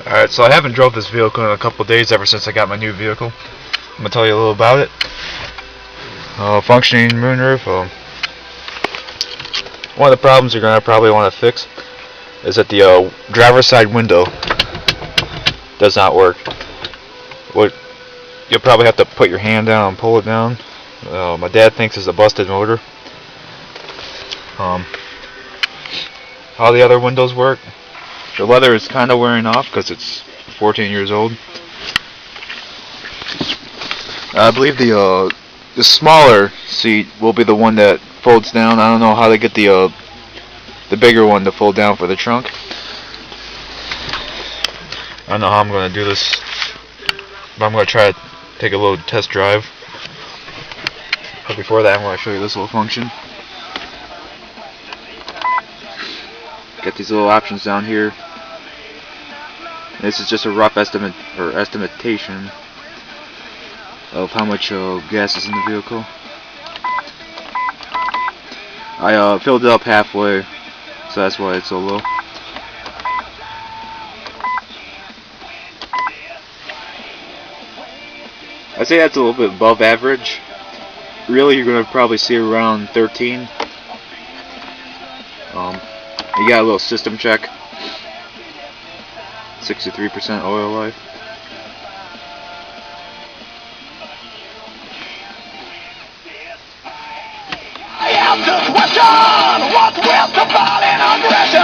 Alright, so I haven't drove this vehicle in a couple days ever since I got my new vehicle. I'm going to tell you a little about it. Functioning moonroof. One of the problems you're going to probably want to fix is that the driver's side window does not work. You'll probably have to put your hand down and pull it down. My dad thinks it's a busted motor. How the other windows work, the leather is kind of wearing off because it's 14 years old. I believe the smaller seat will be the one that folds down. I don't know how they get the bigger one to fold down for the trunk. I don't know how I'm going to do this, but I'm going to try to take a little test drive. But before that, I'm going to show you this little function. Get these little options down here. This is just a rough estimate or estimation of how much gas is in the vehicle. I filled it up halfway, so that's why it's so low. I'd say that's a little bit above average. Really, you're going to probably see around 13. You got a little system check. 63% oil life. I have this question, what's with the violent aggression?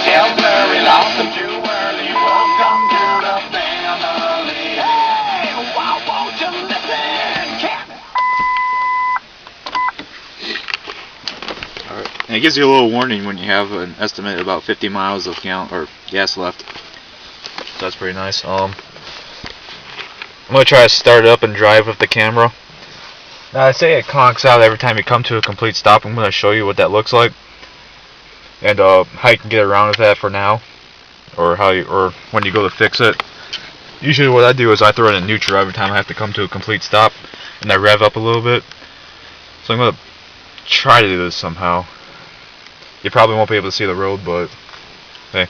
Still very lost and too early, welcome to the family. Hey, why won't you listen, cat? Alright, and it gives you a little warning when you have an estimate about 50 miles of gas left. So that's pretty nice. I'm going to try to start it up and drive with the camera. Now I say it conks out every time you come to a complete stop. I'm going to show you what that looks like and how you can get around with that for now, or when you go to fix it. Usually what I do is I throw it in neutral every time I have to come to a complete stop, and I rev up a little bit. So I'm going to try to do this somehow. You probably won't be able to see the road, but hey.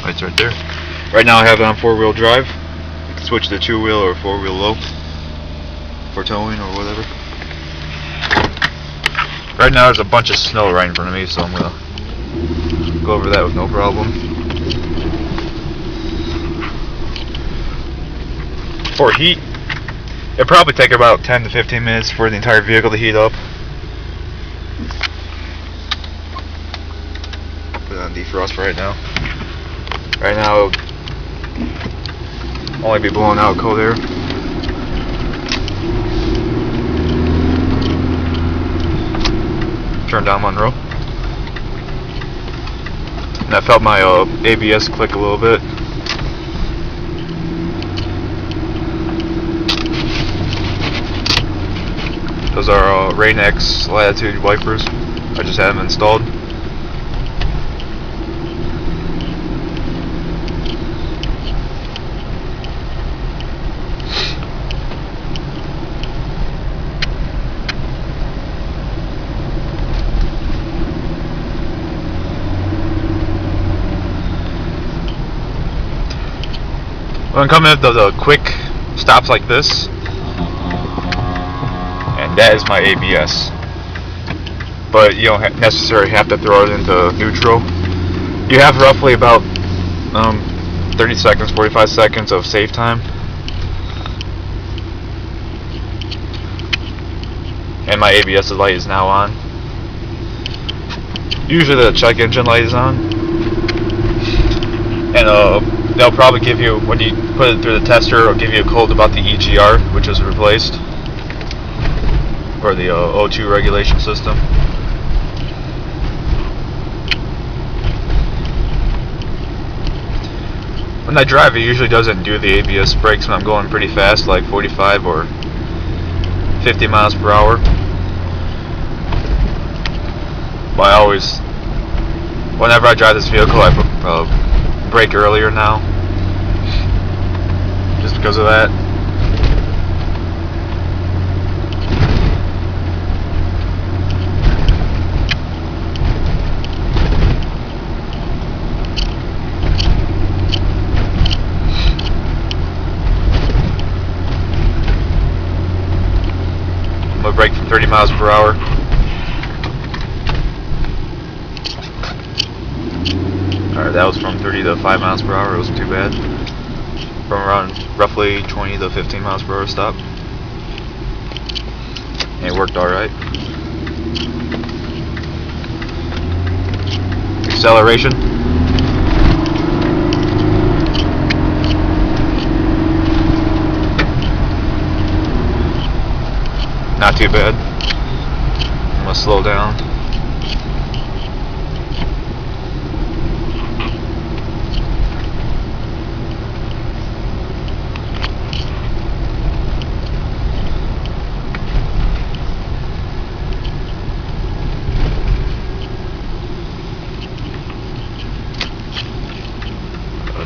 Lights right there. Right now I have it on 4-wheel drive. You can switch to 2-wheel or 4-wheel low for towing or whatever. Right now there's a bunch of snow right in front of me, so I'm gonna go over that with no problem. For heat, it'll probably take about 10 to 15 minutes for the entire vehicle to heat up. Put it on defrost for right now. Right now, it'll only be blowing out cold air. Turn down Monroe. And I felt my ABS click a little bit. Those are Rain-X Latitude wipers. I just had them installed. When coming up to the quick stops like this, and that is my ABS. But you don't necessarily have to throw it into neutral. You have roughly about 30 seconds, 45 seconds of save time. And my ABS light is now on. Usually the check engine light is on. And they'll probably give you, when you put it through the tester, it'll give you a code about the EGR, which was replaced, or the O2 regulation system. When I drive, it usually doesn't do the ABS brakes when I'm going pretty fast, like 45 or 50 miles per hour. But I always, whenever I drive this vehicle, I brake earlier now, just because because of that. I'm gonna brake from 30 miles per hour. Alright, that was from 30 to 5 miles per hour. It wasn't too bad. From around roughly 20 to 15 miles per hour stop. And it worked alright. Acceleration. Not too bad. I'm gonna slow down.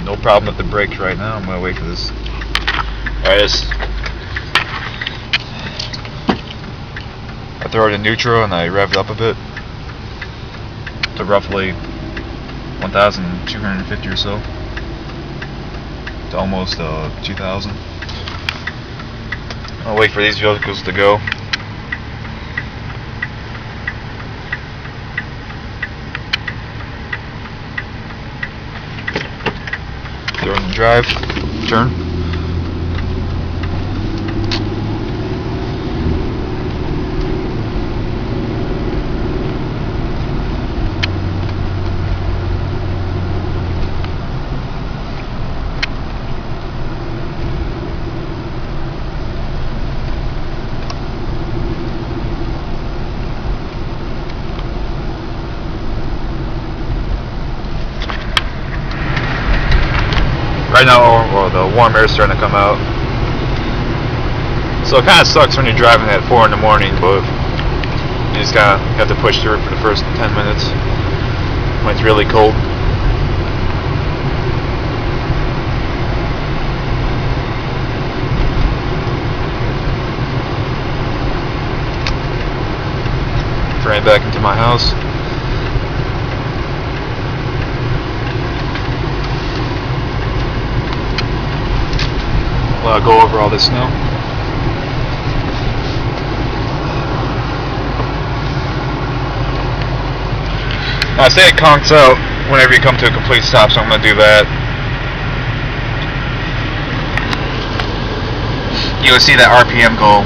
No problem with the brakes right now. I'm gonna wait for this. Alright, I throw it in neutral and I rev it up a bit to roughly 1,250 or so, to almost 2,000. I'll wait for these vehicles to go. Throw in the drive, turn. Right now, well, the warm air is starting to come out. So it kind of sucks when you're driving at 4 in the morning, but you just kind of have to push through it for the first 10 minutes when it's really cold. Ran back into my house. Well, I'll go over all this snow. I say it conks out whenever you come to a complete stop, so I'm going to do that. You'll see that RPM go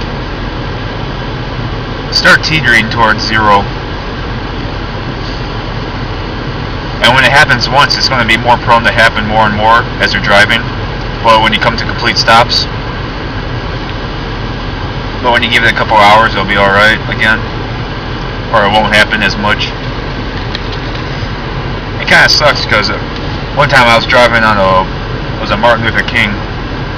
start teetering towards 0. And when it happens once, it's going to be more prone to happen more and more as you're driving. But when you come to complete stops, but when you give it a couple hours, it'll be alright again. Or it won't happen as much. It kind of sucks because one time I was driving on it was a Martin Luther King,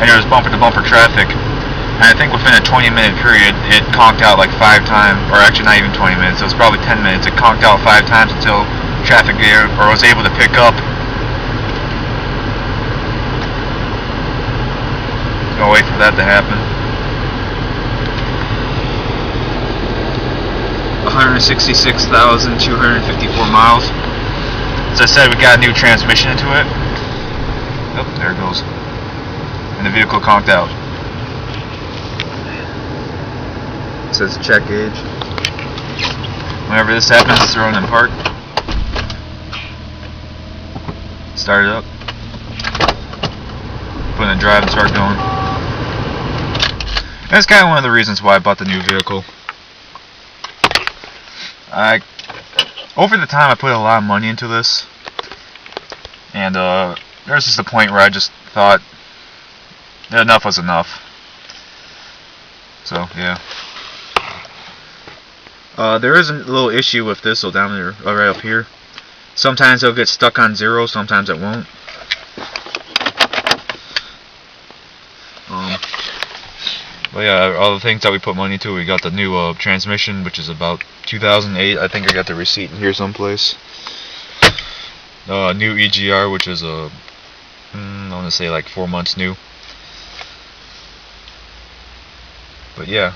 and there was bumper to bumper traffic. And I think within a 20-minute period, it conked out like 5 times, or actually not even 20 minutes, it was probably 10 minutes. It conked out 5 times until traffic there, or was able to pick up. Gonna wait for that to happen. 166,254 miles. As I said, we got a new transmission into it. Oh, there it goes. And the vehicle conked out. It says check gauge. Whenever this happens, throw it in park. Start it up. Put it in drive and start going. That's kind of one of the reasons why I bought the new vehicle. Over the time I put a lot of money into this, and there's just a point where I just thought that enough was enough. So yeah. There is a little issue with this, so down there, right up here. Sometimes it'll get stuck on 0, sometimes it won't. But yeah, all the things that we put money into, we got the new transmission, which is about 2008. I think I got the receipt in here someplace. New EGR, which is I want to say like 4 months new. But yeah.